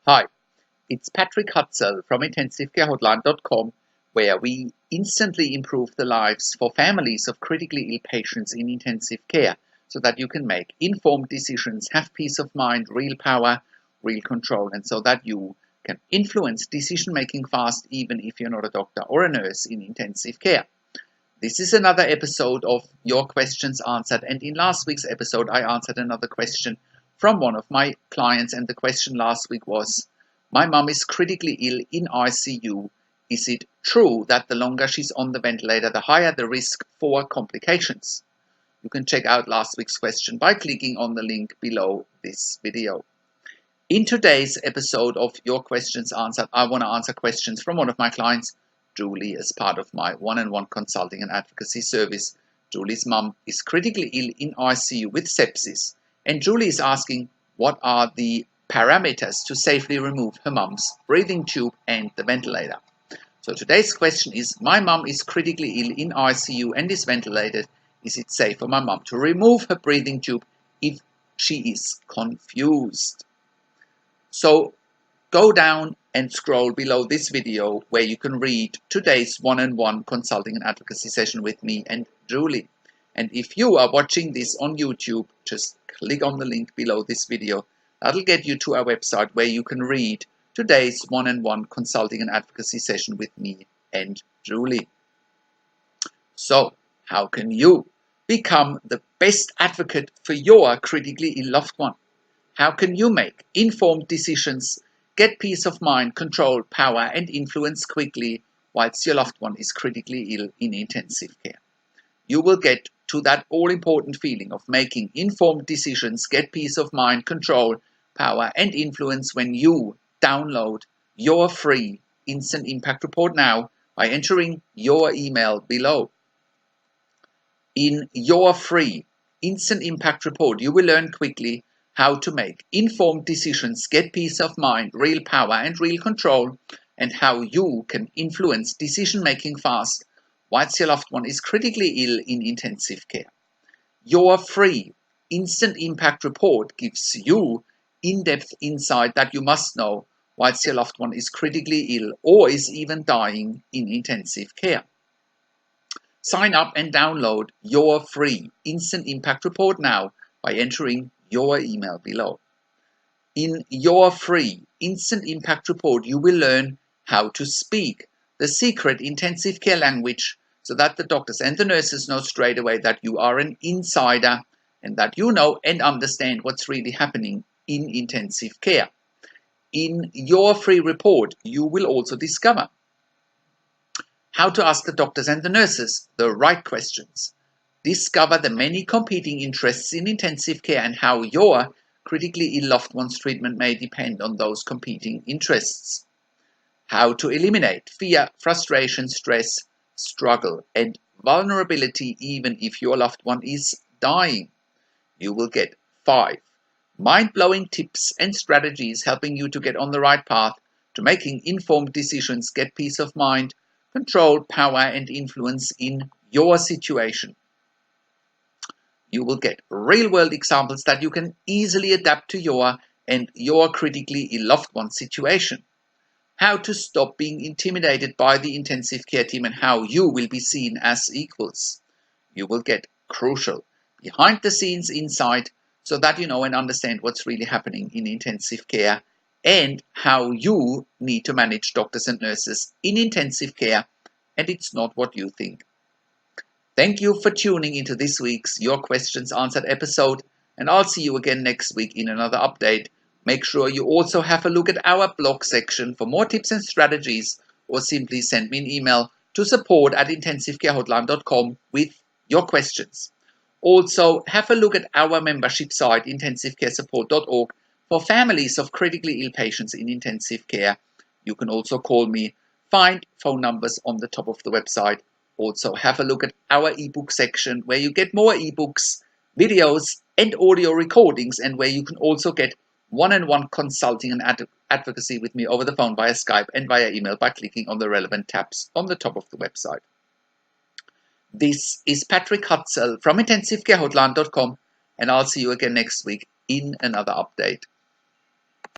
Hi, it's Patrick Hutzel from IntensiveCareHotline.com, where we instantly improve the lives for families of critically ill patients in intensive care so that you can make informed decisions, have peace of mind, real power, real control, and so that you can influence decision making fast, even if you're not a doctor or a nurse in intensive care. This is another episode of Your Questions Answered, and in last week's episode, I answered another question from one of my clients, and the question last week was, my mum is critically ill in ICU. Is it true that the longer she's on the ventilator, the higher the risk for complications? You can check out last week's question by clicking on the link below this video. In today's episode of Your Questions Answered, I want to answer questions from one of my clients, Julie, as part of my one-on-one consulting and advocacy service. Julie's mum is critically ill in ICU with sepsis, and Julie is asking what are the parameters to safely remove her mum's breathing tube and the ventilator. So today's question is, my mum is critically ill in ICU and is ventilated. Is it safe for my mum to remove her breathing tube if she is confused? So go down and scroll below this video where you can read today's one-on-one consulting and advocacy session with me and Julie. And if you are watching this on YouTube, just click on the link below this video. That'll get you to our website where you can read today's one-on-one consulting and advocacy session with me and Julie. So, how can you become the best advocate for your critically ill loved one? How can you make informed decisions, get peace of mind, control, power, and influence quickly whilst your loved one is critically ill in intensive care? You will get to that all-important feeling of making informed decisions, get peace of mind, control, power, and influence when you download your free Instant Impact Report now by entering your email below. In your free Instant Impact Report, you will learn quickly how to make informed decisions, get peace of mind, real power, and real control, and how you can influence decision making fast whilst your loved one is critically ill in intensive care. Your free Instant Impact Report gives you in-depth insight that you must know whilst your loved one is critically ill or is even dying in intensive care. Sign up and download your free Instant Impact Report now by entering your email below. In your free Instant Impact Report, you will learn how to speak the secret intensive care language so that the doctors and the nurses know straight away that you are an insider and that you know and understand what's really happening in intensive care. In your free report, you will also discover how to ask the doctors and the nurses the right questions, discover the many competing interests in intensive care and how your critically ill loved one's treatment may depend on those competing interests, how to eliminate fear, frustration, stress, struggle, and vulnerability even if your loved one is dying. You will get 5 mind-blowing tips and strategies helping you to get on the right path to making informed decisions, get peace of mind, control, power, and influence in your situation. You will get real-world examples that you can easily adapt to your and your critically ill loved one situation. How to stop being intimidated by the intensive care team and how you will be seen as equals. You will get crucial behind-the-scenes insight so that you know and understand what's really happening in intensive care and how you need to manage doctors and nurses in intensive care, and it's not what you think. Thank you for tuning into this week's Your Questions Answered episode, and I'll see you again next week in another update. Make sure you also have a look at our blog section for more tips and strategies, or simply send me an email to support@intensivecarehotline.com with your questions. Also, have a look at our membership site, intensivecaresupport.org, for families of critically ill patients in intensive care. You can also call me. Find phone numbers on the top of the website. Also, have a look at our ebook section where you get more ebooks, videos, and audio recordings, and where you can also get one-on-one consulting and advocacy with me over the phone via Skype and via email by clicking on the relevant tabs on the top of the website. This is Patrick Hutzel from IntensiveCareHotline.com, and I'll see you again next week in another update.